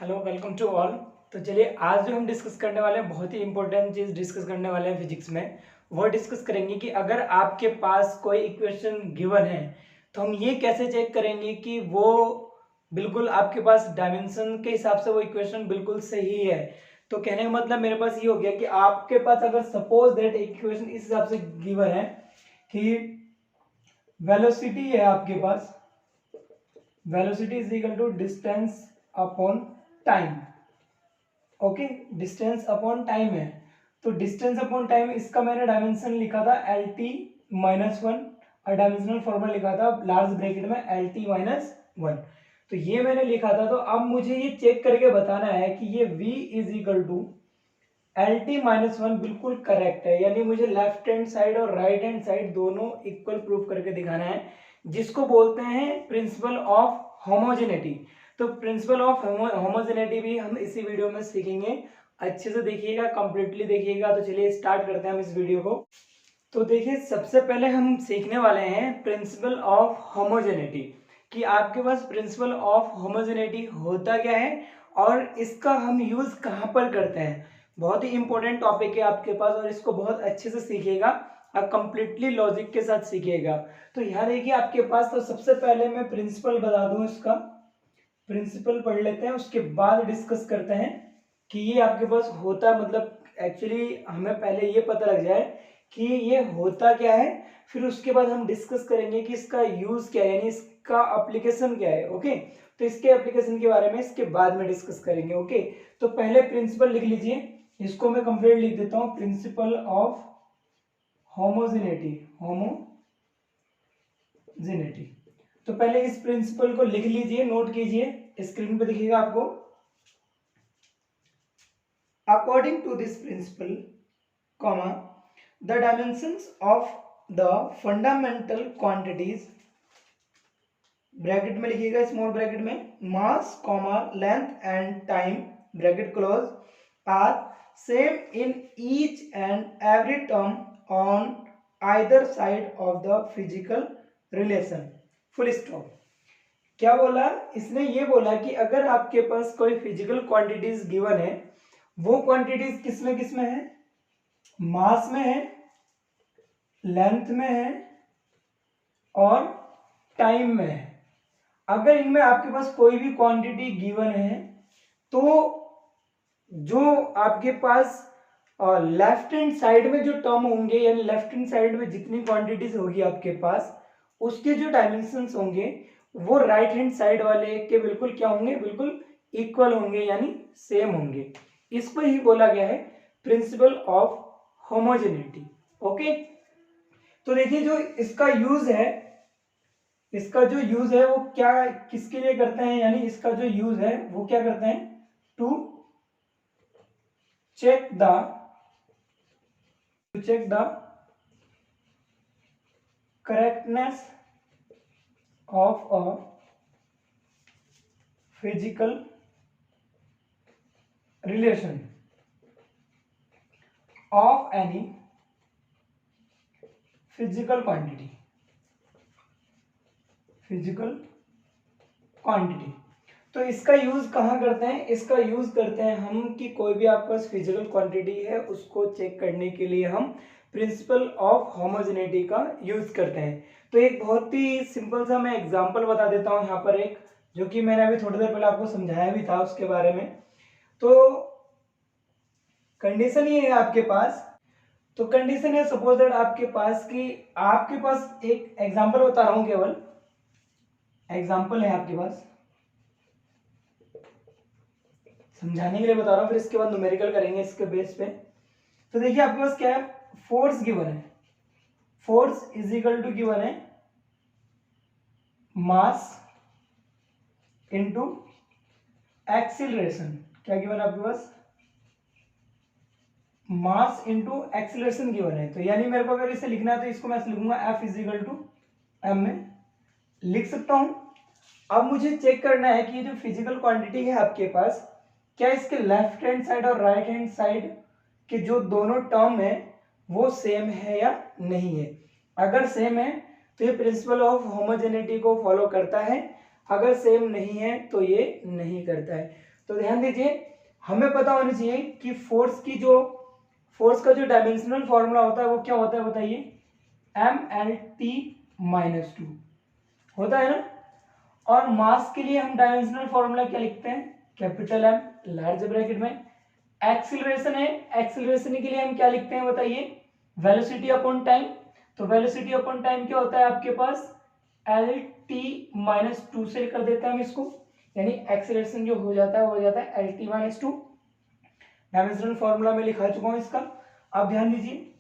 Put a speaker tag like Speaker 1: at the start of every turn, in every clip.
Speaker 1: Hello welcome to all. तो चलिए आज जो हम डिस्कस करने वाले हैं बहुत ही इंपॉर्टेंट चीज़ डिस्कस करने वाले हैं फिजिक्स में। वो डिस्कस करेंगे कि अगर आपके पास कोई इक्वेशन गिवन है तो हम ये कैसे चेक करेंगे कि वो बिल्कुल आपके पास डायमेंशन के हिसाब से वो इक्वेशन बिल्कुल सही है। तो कहने का मतलब मेरे पास ये हो गया कि आपके पास अगर सपोज दैट इक्वेशन इस हिसाब से गिवन है कि वेलोसिटी है आपके पास, velocity is equal to distance upon time. Okay, distance upon time है तो डिस्टेंस अपॉन टाइम इसका मैंने डायमेंशन लिखा था एल टी माइनस वन और डायमेंशनल फॉर्मूला लिखा था लार्ज ब्रैकेट में एल टी माइनस वन। तो ये मैंने लिखा था। तो अब मुझे ये चेक करके बताना है कि ये v is equal to L T minus one बिल्कुल करेक्ट है, यानी मुझे लेफ्ट हैंड साइड और राइट हैंड साइड दोनों इक्वल प्रूफ करके दिखाना है, जिसको बोलते हैं प्रिंसिपल ऑफ होमोजेनिटी। तो प्रिंसिपल ऑफ होमोजेनिटी भी हम इसी वीडियो में सीखेंगे। अच्छे से देखिएगा, कंप्लीटली देखिएगा। तो चलिए स्टार्ट करते हैं हम इस वीडियो को। तो देखिए सबसे पहले हम सीखने वाले हैं प्रिंसिपल ऑफ होमोजेनिटी, कि आपके पास प्रिंसिपल ऑफ होमोजेनिटी होता क्या है और इसका हम यूज कहाँ पर करते हैं। बहुत ही इंपॉर्टेंट टॉपिक है आपके पास और इसको बहुत अच्छे से सीखिएगा और कंप्लीटली लॉजिक के साथ सीखिएगा। तो यहाँ देखिए आपके पास, तो सबसे पहले मैं प्रिंसिपल बता दूं, इसका प्रिंसिपल पढ़ लेते हैं, उसके बाद डिस्कस करते हैं कि ये आपके पास होता, मतलब एक्चुअली हमें पहले ये पता लग जाए कि ये होता क्या है, फिर उसके बाद हम डिस्कस करेंगे कि इसका यूज क्या है, यानी इसका एप्लीकेशन क्या है। ओके, तो इसके एप्लीकेशन के बारे में इसके बाद में डिस्कस करेंगे। ओके, तो पहले प्रिंसिपल लिख लीजिए, इसको मैं कंप्लीट लिख देता हूं, प्रिंसिपल ऑफ होमोजेनिटी। होमोजेनिटी, तो पहले इस प्रिंसिपल को लिख लीजिए, नोट कीजिए, स्क्रीन पे दिखेगा आपको। According to this principle, comma, the dimensions of the fundamental quantities, bracket में लिखिएगा स्मॉल ब्रैकेट में, mass comma length and time bracket close, are same in each and every term on either side of the physical relation, full stop. क्या बोला इसने? ये बोला कि अगर आपके पास कोई फिजिकल क्वांटिटीज गिवन है, वो क्वांटिटीज किस में है? मास में है, लेंथ में है और टाइम में है। अगर इनमें आपके पास कोई भी क्वांटिटी गिवन है तो जो आपके पास लेफ्ट हैंड साइड में जो टर्म होंगे, यानी लेफ्ट हैंड साइड में जितनी क्वांटिटीज होगी आपके पास, उसके जो डायमेंशंस होंगे वो राइट हैंड साइड वाले के बिल्कुल क्या होंगे? बिल्कुल इक्वल होंगे, यानी सेम होंगे। इसको ही बोला गया है प्रिंसिपल ऑफ होमोजेनिटी। ओके, तो देखिए जो इसका यूज है, इसका जो यूज है वो क्या, किसके लिए करते हैं, यानी इसका जो यूज है वो क्या करते हैं? To check the correctness of a physical relation of any physical quantity, तो इसका यूज कहाँ करते हैं? इसका यूज करते हैं हम कि कोई भी आपके पास फिजिकल क्वांटिटी है उसको चेक करने के लिए हम प्रिंसिपल ऑफ होमोजेनिटी का यूज करते हैं। तो एक बहुत ही सिंपल सा मैं एग्जांपल बता देता हूँ यहाँ पर, एक जो कि मैंने अभी थोड़ी देर पहले आपको समझाया भी था उसके बारे में। तो कंडीशन ये है आपके पास, तो कंडीशन है सपोज दैट आपके पास कि आपके पास, एक एग्जांपल बता रहा हूं, केवल एग्जांपल है आपके पास, समझाने के लिए बता रहा हूं, फिर इसके बाद न्यूमेरिकल करेंगे इसके बेस पे। तो देखिए आपके पास क्या है, फोर्स गिवन है, force is equal to given है मास इनटू एक्सीलरेशन। क्या गिवन है आपके पास? मास इनटू एक्सीलरेशन गिवन है। तो यानी मेरे को अगर इसे लिखना है तो इसको मैं ऐसे लिखूंगा, F is equal to M में लिख सकता हूं। अब मुझे चेक करना है कि ये जो फिजिकल क्वांटिटी है आपके पास, क्या इसके लेफ्ट हैंड साइड और राइट हैंड साइड के जो दोनों टर्म है वो सेम है या नहीं है। अगर सेम है तो ये प्रिंसिपल ऑफ होमोजेनिटी को फॉलो करता है, अगर सेम नहीं है तो ये नहीं करता है। तो ध्यान दीजिए, हमें पता होना चाहिए कि फोर्स का जो डायमेंशनल फॉर्मूला होता है वो क्या होता है बताइए, MLT-2 होता है ना। और मास के लिए हम डायमेंशनल फॉर्मूला क्या लिखते हैं, कैपिटल M लार्ज ब्रैकेट में। एक्सीलरेशन है, एक्सीलरेशन के लिए हम क्या लिखते हैं बताइए, वेलोसिटी अपॉन टाइम। तो वेलोसिटी अपॉन टाइम क्या होता है आपके पास, LT-2 से कर देते हैं हम इसको, यानी एक्सीलरेशन जो हो जाता है वो हो जाता है LT-2। डायमेंशनल फॉर्मूला में लिखा चुका हूं इसका, आप ध्यान दीजिए,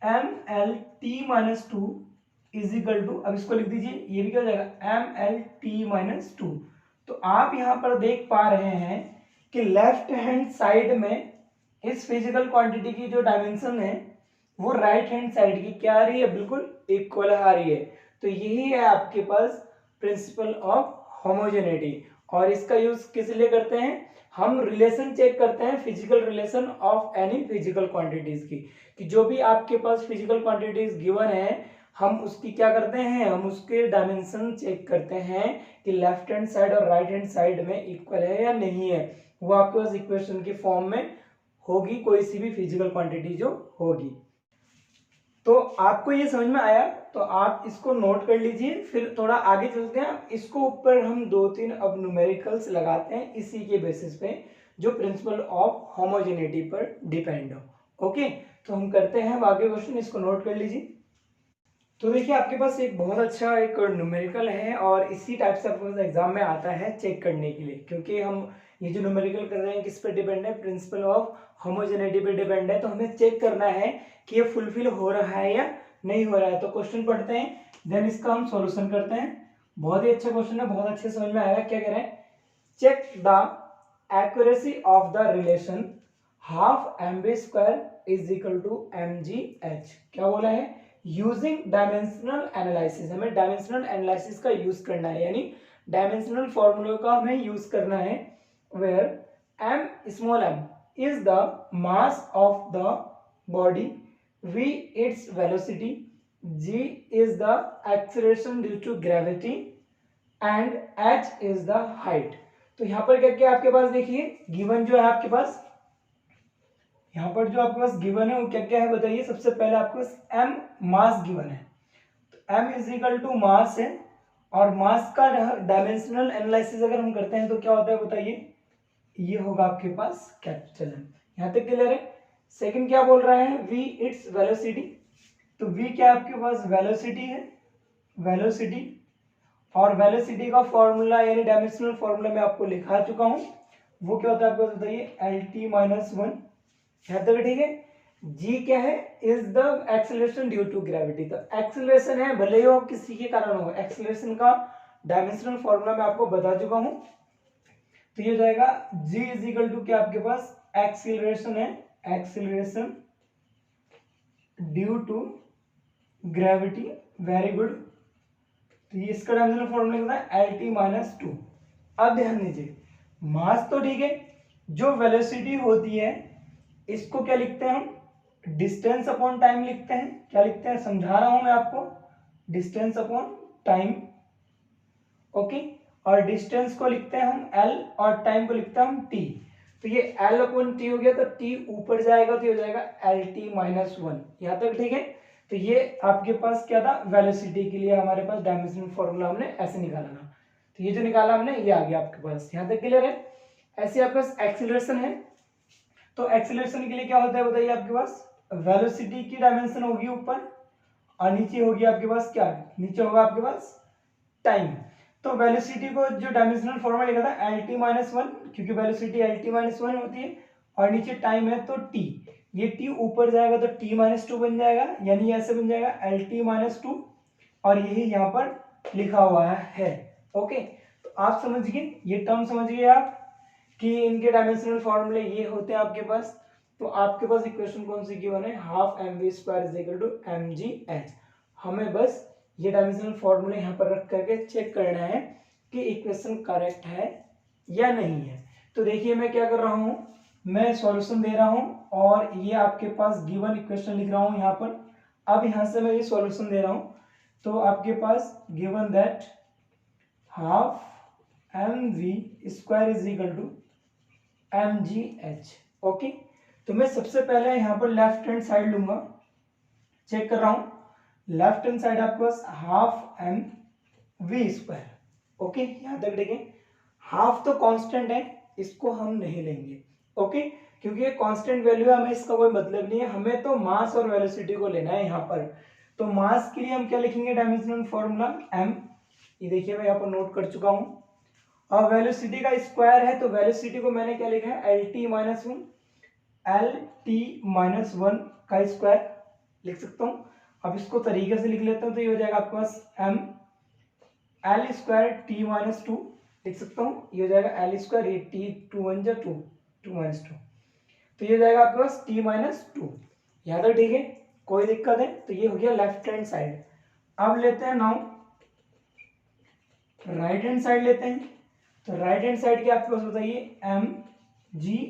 Speaker 1: MLT-2 इज इक्वल टू, अब इसको लिख दीजिए, ये भी क्या हो जाएगा MLT-2। तो आप यहां पर देख पा रहे हैं कि लेफ्ट हैंड साइड में इस फिजिकल क्वांटिटी की जो डायमेंशन है वो राइट हैंड साइड की क्या आ रही है, बिल्कुल इक्वल आ रही है। तो यही है आपके पास प्रिंसिपल ऑफ होमोजेनिटी। और इसका यूज किस लिए करते हैं, हम रिलेशन चेक करते हैं, physical relation of any physical quantities की, कि जो भी आपके पास फिजिकल क्वांटिटीज गिवन है हम उसकी क्या करते हैं, हम उसके डायमेंशन चेक करते हैं कि लेफ्ट हैंड साइड और राइट हैंड साइड में इक्वल है या नहीं है। वो आपके पास इक्वेशन के फॉर्म में होगी, कोई सी भी फिजिकल क्वांटिटी जो होगी। तो आपको ये समझ में आया, तो आप इसको नोट कर लीजिए। फिर थोड़ा आगे चलते हैं, इसको ऊपर हम 2-3 अब न्यूमेरिकल्स लगाते हैं इसी के बेसिस पे, जो प्रिंसिपल ऑफ होमोजेनिटी पर डिपेंड हो। ओके, तो हम करते हैं आगे क्वेश्चन, इसको नोट कर लीजिए। तो देखिए आपके पास एक बहुत अच्छा एक न्यूमेरिकल है, और इसी टाइप से आपके पास एग्जाम में आता है चेक करने के लिए, क्योंकि हम ये जो न्यूमेरिकल कर रहे हैं किस पे डिपेंड है, प्रिंसिपल ऑफ होमोजेनिटी पे डिपेंड है। तो हमें चेक करना है कि ये फुलफिल हो रहा है या नहीं हो रहा है। तो क्वेश्चन पढ़ते हैं, देन इसका हम सॉल्यूशन करते हैं। बहुत ही अच्छा क्वेश्चन है, बहुत अच्छे समझ में आएगा। क्या कह रहे हैं, check the accuracy of the relation half mv² is equal to mgh। क्या बोला है, यूजिंग डायमेंशनल एनालिसिस, हमें डायमेंशनल एनालिसिस का यूज करना है, यानी डायमेंशनल फॉर्मूले का हमें यूज करना है, where m small m is the mass of the body, v its velocity, g is the acceleration due to gravity and h is the height। तो यहां पर क्या क्या आपके पास देखिए गिवन जो है आपके पास, यहाँ पर जो आपके पास गिवन है वो क्या क्या है बताइए। सबसे पहले आपके पास m मास गिवन है, तो m is equal to mass है, और मास का डायमेंशनल एनालिसिस अगर हम करते हैं तो क्या होता है बताइए, ये होगा आपके पास कैपिटल M। यहाँ तक क्लियर है। सेकंड क्या बोल रहा है, v इट्स वेलोसिटी, तो v क्या आपके पास वेलोसिटी है, वेलोसिटी, और वेलोसिटी का फॉर्मूला यानी डायमेंशनल फॉर्मूला मैं आपको लिखा चुका हूँ, वो क्या होता है आपको बताइए, LT-1। यहाँ तक ठीक है। g क्या है, is the acceleration due to gravity, तो एक्सेलरेशन है भले ही वो किसी के कारण हो, एक्सेलरेशन का डायमेंशनल फॉर्मूला मैं आपको बता चुका हूँ। तो ये हो जाएगा g इज इक्वल टू क्या आपके पास एक्सेलरेशन है, acceleration due to gravity, very good. तो ये इसका डायमेंशनल फॉर्मूला होता है LT-2। अब ध्यान दीजिए, मास तो ठीक है, जो वेलोसिटी होती है इसको क्या लिखते हैं हम, डिस्टेंस अपॉन टाइम लिखते हैं। क्या लिखते हैं, समझा रहा हूं मैं आपको, डिस्टेंस अपॉन टाइम। ओके, और डिस्टेंस को लिखते हैं हम L, और टाइम को लिखते हैं हम T। तो ये L अपॉन T हो गया, तो T ऊपर जाएगा तो ये हो जाएगा LT-1। यहाँ तक ठीक है। तो ये आपके पास क्या था, वेलोसिटी के लिए हमारे पास डायमेंशनल फॉर्मूला हमने ऐसे निकाला था। तो ये जो निकाला हमने ये आ गया आपके पास, यहाँ तक क्लियर है। ऐसे आपके पास एक्सीलरेशन है, तो एक्सीलरेशन के लिए क्या होता है बताइए, आपके पास वेलोसिटी की डायमेंशन होगी ऊपर, और नीचे होगी आपके पास क्या, नीचे होगा आपके पास टाइम। तो वेलोसिटी को जो डायमेंशनल फॉर्मूला लिखा था LT-1, क्योंकि वेलोसिटी LT-1 होती है, और नीचे टाइम है तो T, ये T ऊपर जाएगा तो T-2 बन जाएगा, यानी ऐसे बन जाएगा LT-2, और यही यहाँ पर लिखा हुआ है। ओके, तो आप समझ गए, ये टर्म समझ गए आप कि इनके डायमेंशनल फॉर्मूले ये होते हैं आपके पास। तो आपके पास इक्वेशन कौन सी गिवन है, half mv² is equal to mgh। हमें बस ये डायमेंशनल फॉर्मूले यहाँ पर रख करके चेक करना है कि इक्वेशन करेक्ट है या नहीं है। तो देखिए मैं क्या कर रहा हूँ, मैं सॉल्यूशन दे रहा हूँ, और ये आपके पास गिवन इक्वेशन लिख रहा हूँ यहाँ पर। अब यहाँ से मैं ये सॉल्यूशन दे रहा हूँ, तो आपके पास given that half mv² is equal to mgh। Okay, तो मैं सबसे पहले यहाँ पर लेफ्ट हैंड साइड लूंगा, चेक कर रहा हूं। लेफ्ट हैंड साइड आपके पास half M V square. Okay, यहां तक देखें, हाफ तो कांस्टेंट है, इसको हम नहीं लेंगे। ओके, क्योंकि ये कांस्टेंट वैल्यू है, हमें इसका कोई मतलब नहीं है, हमें तो मास और वेलोसिटी को लेना है यहाँ पर। तो मास के लिए हम क्या लिखेंगे, डायमेंशनल फॉर्मूला m, ये देखिए मैं यहाँ पर नोट कर चुका हूँ। और वेलोसिटी का स्क्वायर है, तो वेलोसिटी को मैंने क्या लिखा है, LT-1 का स्क्वायर लिख सकता हूँ। अब इसको तरीके से लिख लेता हूँ, तो ये हो जाएगा आपके पास m L स्क्वायर T-2 लिख सकता हूँ, ये हो जाएगा L स्क्वायर, ये T 2 माइनस 2, तो ये हो जाएगा आपके पास T-2। यहाँ तक ठीक है, कोई दिक्कत है? तो ये हो गया लेफ्ट हैंड साइड। अब लेते हैं नाउ राइट हैंड साइड लेते हैं। तो राइट हैंड साइड के आपके पास बताइए mgh।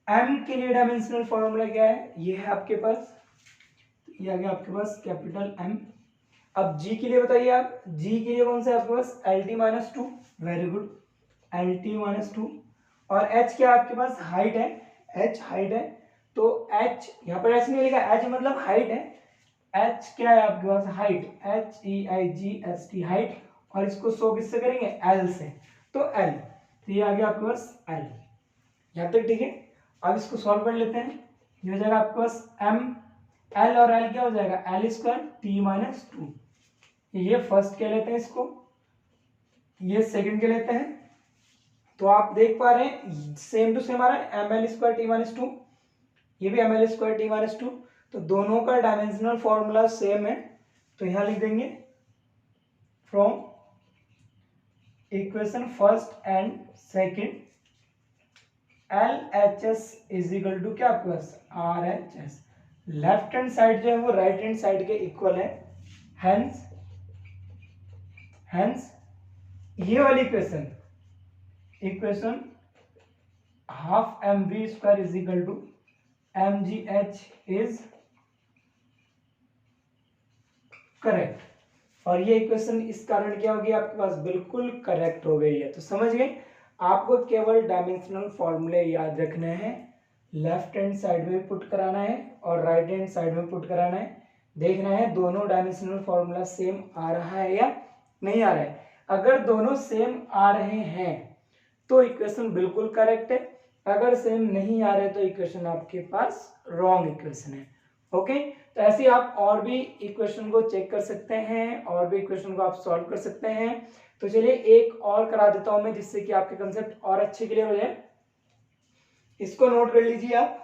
Speaker 1: m के लिए डायमेंशनल फॉर्मूला क्या है, ये है आपके पास, ये आ गया आपके पास कैपिटल M। अब g के लिए बताइए आप, g के लिए कौन सा है आपके पास, LT-2। Very good, LT-2। और h क्या आपके पास, हाइट है, h हाइट है, तो h यहाँ पर h नहीं लिखा, h मतलब हाइट है, h क्या है आपके पास, हाइट, HEIGHT हाइट, और इसको शो किससे करेंगे, L से, तो L, तो ये आ गया आपके पास L। यहाँ तक ठीक है। अब इसको सॉल्व कर लेते हैं, ये हो जाएगा आपके पास m, L और L क्या हो जाएगा, L स्क्वायर T-2। ये फर्स्ट क्या लेते हैं इसको, ये सेकंड के लेते हैं। तो आप देख पा रहे हैं सेम टू सेम आ रहा है, ml स्क्वायर T-2, ये भी ml स्क्वायर T-2, तो दोनों का डायमेंशनल फॉर्मूला सेम है। तो यहां लिख देंगे from equation first and second, LHS is equal to क्या आपके पास, RHS। लेफ्ट हैंड साइड जो है वो राइट हैंड साइड के इक्वल है, हेंस ये वाली equation half M V square is equal to mgh is correct. और ये इक्वेशन इस कारण क्या होगी आपके पास, बिल्कुल करेक्ट हो गई है। तो समझ गए, आपको केवल डायमेंशनल फॉर्मूले याद रखने हैं, लेफ्ट हैंड साइड में पुट कराना है और राइट हैंड साइड में पुट कराना है, देखना है दोनों डायमेंशनल फॉर्मूला सेम आ रहा है या नहीं आ रहा है। अगर दोनों सेम आ रहे हैं तो इक्वेशन बिल्कुल करेक्ट है, अगर सेम नहीं आ रहे तो इक्वेशन आपके पास रॉन्ग इक्वेशन है। ओके, तो ऐसे आप और भी इक्वेशन को चेक कर सकते हैं, और भी इक्वेशन को आप सॉल्व कर सकते हैं। तो चलिए एक और करा देता हूं मैं, जिससे कि आपके कंसेप्ट और अच्छे क्लियर हो जाए। इसको नोट कर लीजिए आप।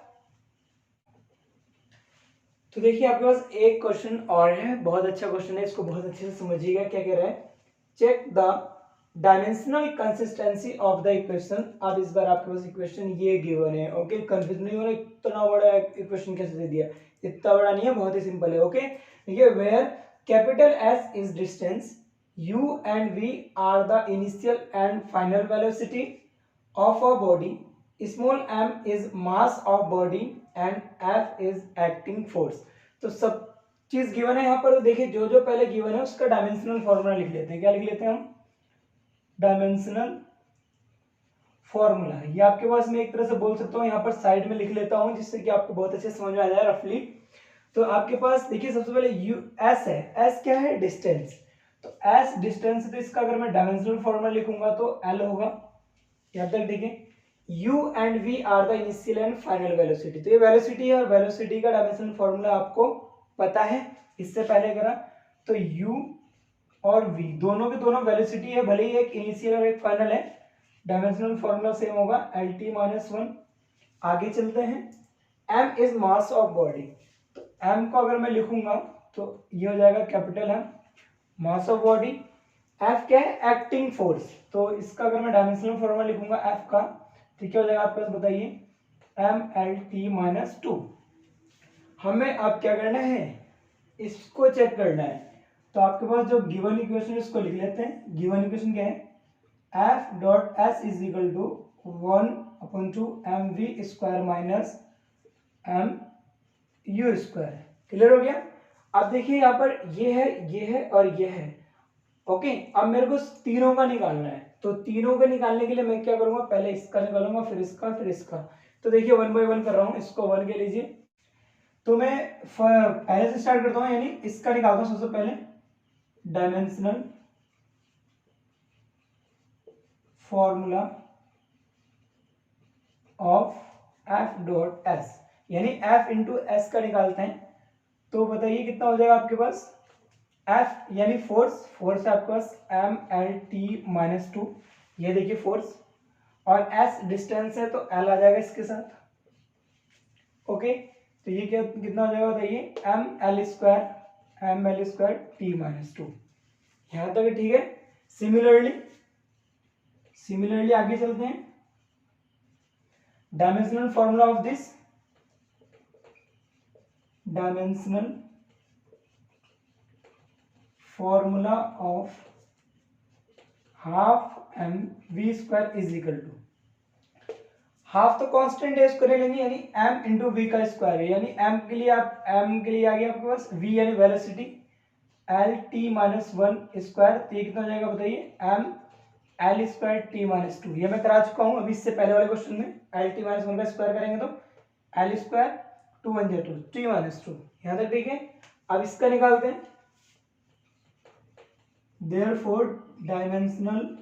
Speaker 1: तो देखिए आपके पास एक क्वेश्चन और है, बहुत अच्छा क्वेश्चन है, इसको बहुत अच्छे से समझिएगा। क्या कह रहा है, check the dimensional consistency of the equation. अब इस बार आपके पास इक्वेशन ये गिवन है। ओके, कंफ्यूज नहीं होना, इतना बड़ा इक्वेशन कैसे दे दिया, इतना बड़ा नहीं है, बहुत ही सिंपल है। ओके, देखिए where capital S is distance, U and V are the initial and final velocity of a body, small m is mass of body and F is acting force। तो सब चीज गिवन है यहाँ पर। तो देखिए जो जो पहले गिवन है उसका डायमेंशनल फॉर्मूला लिख लेते हैं। क्या लिख लेते हैं हम, डायमेंशनल फॉर्मूला। ये आपके पास मैं एक तरह से बोल सकता हूँ, यहाँ पर साइड में लिख लेता हूँ जिससे कि आपको बहुत अच्छे समझ में आ जाए रफली। तो आपके पास देखिए सबसे पहले S है, S क्या है, डिस्टेंस। तो S डिस्टेंस, तो इसका अगर मैं डायमेंशनल फॉर्मूला लिखूंगा तो L होगा। यहाँ तक देखिए U and V are the initial and final velocity. तो ये वेलोसिटी है और वेलोसिटी का डायमेंशनल फॉर्मूला आपको पता है, इससे पहले करा। तो U और V दोनों के दोनों वेलोसिटी है, भले ही एक इनिशियल और एक फाइनल है, डायमेंशनल फॉर्मूला सेम होगा, LT-1। आगे चलते हैं, M is mass of body. तो M को अगर मैं लिखूंगा तो ये हो जाएगा capital M, mass of body. F क्या है, एक्टिंग फोर्स। तो इसका अगर मैं डायमेंशनल फॉर्मूला लिखूंगा F का, तो क्या हो जाएगा आपके पास बताइए, MLT-2। हमें अब क्या करना है, इसको चेक करना है। तो आपके पास जो गिवन इक्वेशन है उसको लिख लेते हैं। गिवन इक्वेशन क्या है, F dot S is equal to 1/2 mv square minus mu square. Clear हो गया। अब देखिए यहाँ पर ये है और ये है, ओके, अब मेरे को तीनों का निकालना है, तो तीनों का निकालने के लिए मैं क्या करूंगा, पहले इसका निकालूंगा, फिर इसका, फिर इसका। तो देखिए 1 बाय 1 कर रहा हूँ, इसको 1 के लीजिए। तो मैं पहले से स्टार्ट करता हूँ, यानी इसका निकालता हूँ सबसे पहले, dimensional formula of F dot S, यानी एफ इंटू एस का निकालते हैं। तो बताइए कितना हो जाएगा आपके पास, एफ यानी फोर्स, फोर्स है आपके पास M L T minus two, ये देखिए फोर्स, और एस डिस्टेंस है तो एल आ जाएगा इसके साथ। ओके, तो ये क्या कितना हो जाएगा बताइए, M L square T minus two, यहां तक ठीक है। सिमिलरली आगे चलते हैं, dimensional formula of this, dimensional formula of half M V square is equal to, half तो कांस्टेंट है, इसको ले लेंगे, यानी m इंटू वी का स्क्वायर है, यानी m के लिए आ गया आपके पास v यानी velocity, L T minus one square, तो ये कितना हो जाएगा बताइए, m L square T minus two, ये मैं करा चुका हूं अभी इससे पहले वाले क्वेश्चन में, एल टी माइनस वन का स्क्वायर करेंगे तो एल स्क्वायर टू वन जो टू, टी माइनस टू, यहाँ तक ठीक है। अब इसका निकालते हैं, therefore dimensional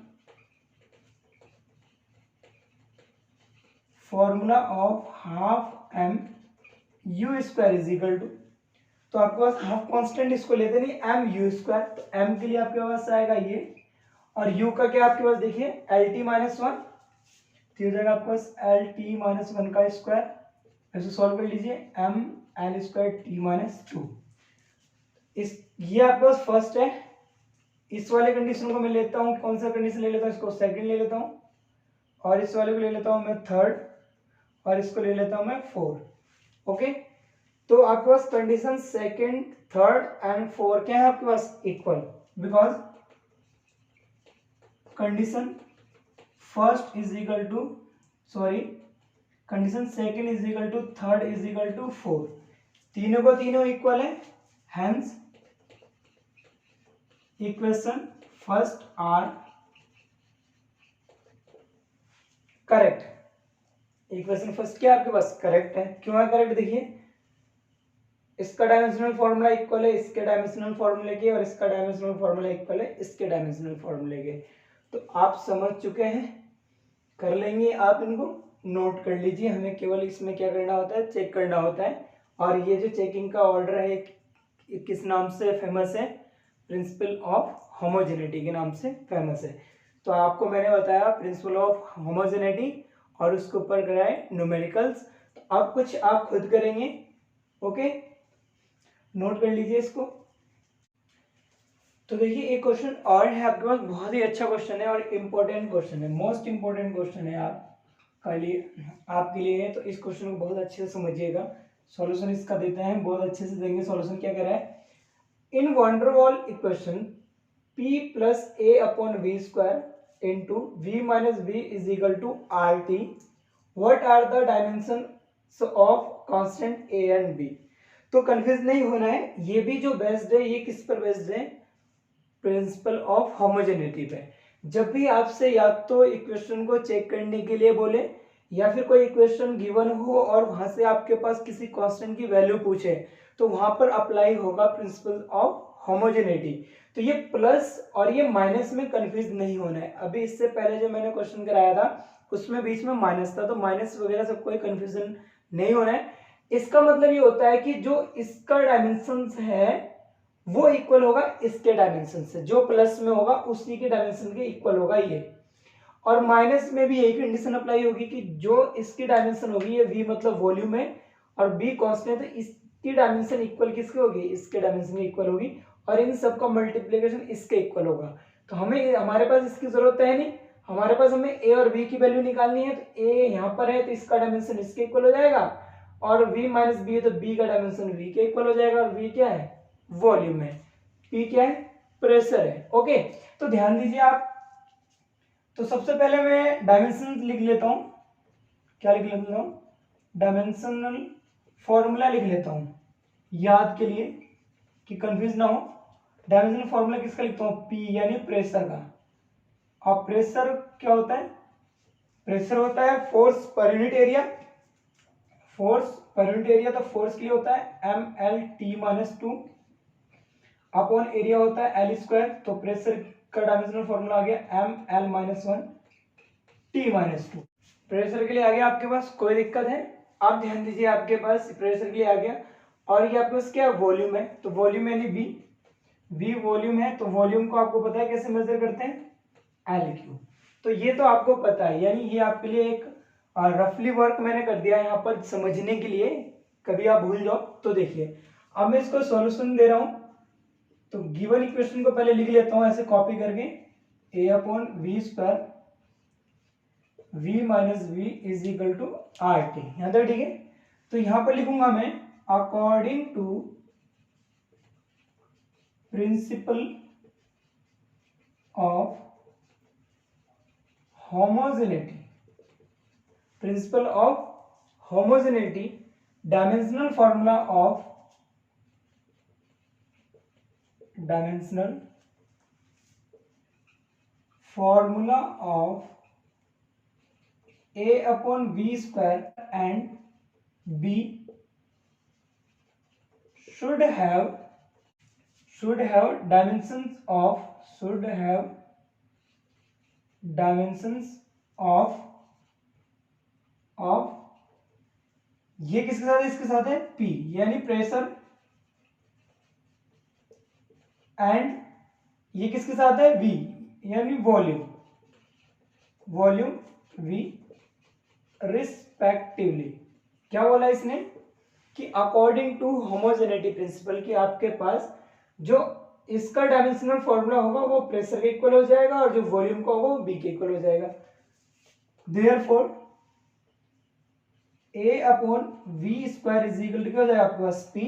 Speaker 1: formula of half M U square is equal to, तो आपके पास हाफ कांस्टेंट इसको लेते नहीं, एम यू स्क्वायर, तो एम के लिए आपके पास आएगा ये, और यू का क्या आपके पास देखिए एल टी माइनस वन, तो हो जाएगा आपके पास एल टी माइनस वन का स्क्वायर, ऐसे सॉल्व कर लीजिए, M L square T minus two, इस ये आपके पास फर्स्ट है। इस वाले कंडीशन को मैं लेता हूँ, कौन सा कंडीशन ले लेता हूँ, इसको सेकंड ले लेता हूँ, और इस वाले को ले लेता हूँ मैं थर्ड, और इसको ले लेता हूं मैं फोर। ओके, तो आपके पास condition second, third and four क्या है आपके पास, equal, because condition first is equal to, sorry, condition second is equal to third is equal to four, तीनों को तीनों इक्वल है, hence equation first are correct, equation first क्या आपके पास करेक्ट है, क्यों है करेक्ट, देखिए इसका डायमेंशनल फॉर्मूला इक्वल है इसके डायमेंशनल फॉर्मूले के, और इसका डायमेंशनल फॉर्मूला इक्वल है इसके डायमेंशनल फॉर्मूले के, तो आप समझ चुके हैं, कर लेंगे आप, इनको नोट कर लीजिए, हमें केवल इसमें क्या करना होता है, चेक करना होता है, और ये जो चेकिंग का ऑर्डर है किस नाम से फेमस है, प्रिंसिपल ऑफ होमोजेनिटी के नाम से फेमस है। तो आपको मैंने बताया प्रिंसिपल ऑफ होमोजेनिटी, और उसके ऊपर कराए न्यूमेरिकल्स, तो अब कुछ आप खुद करेंगे। ओके, नोट कर लीजिए इसको। तो देखिए एक क्वेश्चन और है आपके पास, बहुत ही अच्छा क्वेश्चन है और इम्पोर्टेंट क्वेश्चन है, मोस्ट इम्पोर्टेंट क्वेश्चन है आपके लिए, तो इस क्वेश्चन को बहुत अच्छे से समझिएगा। सॉल्यूशन इसका देते हैं, बहुत अच्छे से देंगे सॉल्यूशन। क्या कह रहा है, in Van der Waals equation p plus a upon V square into V minus V is equal to R T, what are the dimension of constant a and b। तो कंफ्यूज नहीं होना है, ये भी जो बेस्ड है ये किस पर बेस्ड है, प्रिंसिपल ऑफ होमोजेनिटी पे। जब भी आपसे या तो इक्वेशन को चेक करने के लिए बोले, या फिर कोई इक्वेशन गिवन हो और वहां से आपके पास किसी कांस्टेंट की वैल्यू पूछे, तो वहां पर अप्लाई होगा प्रिंसिपल ऑफ होमोजेनिटी। तो ये प्लस और ये माइनस में कंफ्यूज नहीं होना है। अभी इससे पहले जो मैंने क्वेश्चन कराया था उसमें बीच में माइनस था, तो माइनस वगैरह सब कोई कंफ्यूजन नहीं होना है। इसका मतलब ये होता है कि जो इसका डायमेंशन है वो इक्वल होगा इसके डायमेंशन से, जो प्लस में होगा उसी के डायमेंशन के इक्वल होगा ये। और माइनस में भी यही कंडीशन अप्लाई होगी कि जो इसकी डायमेंशन होगी, ये v मतलब वॉल्यूम है और b कांस्टेंट, तो इसकी डायमेंशन इक्वल किसके होगी, इसके डायमेंशन की इक्वल होगी, और इन सब का मल्टीप्लिकेशन इसके इक्वल होगा। तो हमें, हमारे पास इसकी जरूरत है नहीं, हमारे पास हमें a और b की वैल्यू निकालनी है, तो a यहाँ पर है तो इसका डायमेंशन इसके इक्वल हो जाएगा, और v माइनस बी है तो b का डायमेंशन v के इक्वल हो जाएगा, और v क्या है, वॉल्यूम है, p क्या है, प्रेशर है। ओके, तो ध्यान दीजिए आप। तो सबसे पहले मैं डायमेंशन लिख लेता हूं, क्या लिख लेता हूं, डायमेंशनल फॉर्मूला लिख लेता हूं याद के लिए कि कंफ्यूज ना हो। डायमेंशनल फॉर्मूला किसका लिखता हूँ, P यानी प्रेशर का। और प्रेशर क्या होता है, प्रेशर होता है force per unit area, force per unit area. तो फोर्स के लिए होता है MLT-2 अपॉन एरिया होता है L स्क्वायर। तो प्रेशर का डायमेंशनल फॉर्मूला आ गया ML-1T-2। प्रेशर के लिए आ गया आपके पास, कोई दिक्कत है? आप ध्यान दीजिए, आपके पास प्रेशर के लिए आ गया। और ये आपके पास क्या वॉल्यूम है, तो वॉल्यूम यानी V वॉल्यूम है। तो वॉल्यूम को आपको पता है कैसे मेजर करते हैं, L3। तो ये तो आपको पता है, यानी ये आपके लिए एक रफली वर्क मैंने कर दिया यहाँ पर समझने के लिए, कभी आप भूल जाओ तो देखिए। अब मैं इसको सॉल्यूशन दे रहा हूँ, तो गिवन इक्वेशन को पहले लिख लेता हूँ ऐसे कॉपी करके, A/V² V minus V is equal to RT। यहाँ तक ठीक है। तो यहाँ पर लिखूंगा मैं according to principle of homogeneity, principle of homogeneity, dimensional formula of A/V² and B should have dimensions of ये किसके साथ है, इसके साथ है P यानी प्रेशर, एंड ये किसके साथ है V यानी वॉल्यूम V रिस्पेक्टिवली। क्या बोला इसने कि अकॉर्डिंग टू होमोजेनिटी प्रिंसिपल, कि आपके पास जो इसका डायमेंशनल फॉर्मूला होगा वो प्रेशर के इक्वल हो जाएगा और जो वॉल्यूम का होगा वो B के इक्वल हो जाएगा। Therefore A/V² is equal to क्या हो जाएगा आपके पास P।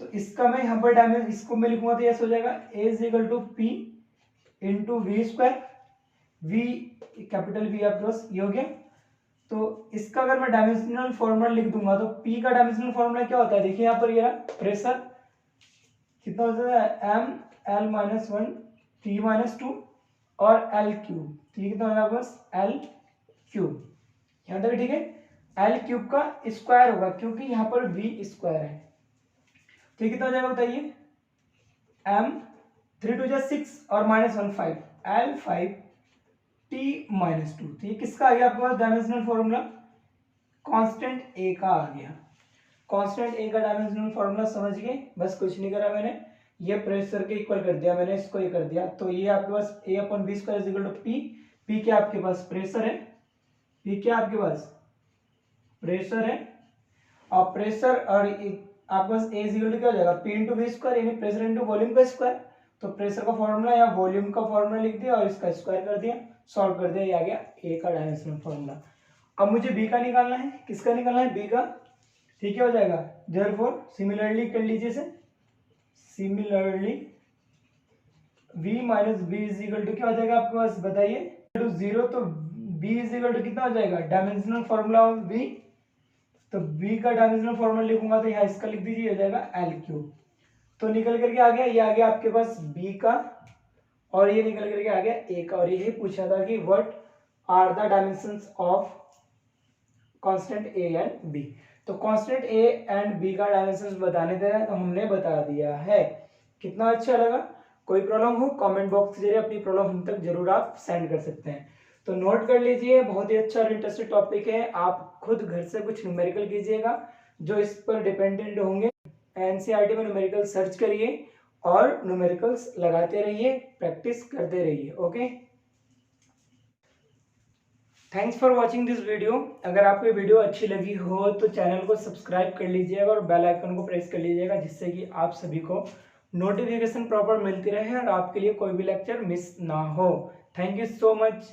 Speaker 1: तो इसका मैं यहाँ पर डायमेंशन, इसको मैं लिखूंगा तो ऐसे हो जाएगा A is equal to P into V²। V capital V आपके पास ये हो गया। तो इसका अगर मैं डायमेंशनल फॉर्मूला लिख दूंगा तो P का डायमेंशनल फॉर्मूला क्या होता है, देखिए यहाँ पर ये प्रेशर कितना हो जाता है ML-1T-2 और L3, तो ये कितना होगा बस L3। यहाँ तक ठीक है। L3 का स्क्वायर होगा क्योंकि यहाँ पर V² है, तो कितना हो जाएगा बताइए, M3×2=6 और -1 5 L5T-2। तो ये किसका आ गया आपके पास डायमेंशनल फॉर्मूला, कांस्टेंट A का आ गया। कांस्टेंट A का डायमेंशनल फॉर्मूला समझ गए, बस कुछ नहीं करा मैंने, ये प्रेशर के इक्वल कर दिया मैंने, इसको ये कर दिया। तो ये आपके पास A/V² is equal to P क्या आपके पास प्रेशर है, P क्या आपके पास प्रेशर है, और प्रेशर और आपके पास A इज इक्वल टू क्या हो जाएगा P इंटू V² यानी प्रेशर इंटू वॉल्यूम का स्क्वायर। तो प्रेशर का फॉर्मूला या वॉल्यूम का फॉर्मूला लिख दिया और इसका स्क्वायर कर दिया, सॉल्व कर दिया, ये आ गया A का डायमेंशनल फॉर्मूला। अब मुझे B का निकालना है, किसका निकालना है B का, ठीक है हो जाएगा। देयरफॉर सिमिलरली कर लीजिए इसे, similarly V minus B is equal to क्या हो जाएगा आपके पास बताइए, टू 0। तो B इज इक्वल टू कितना हो जाएगा डायमेंशनल फॉर्मूला ऑफ B, तो B का डायमेंशनल फॉर्मूला लिखूंगा तो यहाँ इसका लिख दीजिए, हो जाएगा L3। तो निकल करके आ गया, ये आ गया आपके पास B का और ये निकल करके आ गया A का। और यही पूछा था कि what are the dimensions of constant A and B। तो कांस्टेंट A एंड B का डायमेंशंस बताने थे तो हमने बता दिया है। कितना अच्छा लगा? कोई प्रॉब्लम हो कमेंट बॉक्स के जरिए अपनी प्रॉब्लम हम तक जरूर आप सेंड कर सकते हैं। तो नोट कर लीजिए, बहुत ही अच्छा और इंटरेस्टिंग टॉपिक है। आप खुद घर से कुछ न्यूमेरिकल कीजिएगा जो इस पर डिपेंडेंट होंगे। एनसीईआरटी में न्यूमेरिकल सर्च करिए और न्यूमेरिकल्स लगाते रहिए, प्रैक्टिस करते रहिए। Okay, thanks for watching this video. अगर आपको वीडियो अच्छी लगी हो तो चैनल को सब्सक्राइब कर लीजिएगा और बेल आइकन को प्रेस कर लीजिएगा, जिससे कि आप सभी को नोटिफिकेशन प्रॉपर मिलती रहे और आपके लिए कोई भी लेक्चर मिस ना हो। Thank you so much.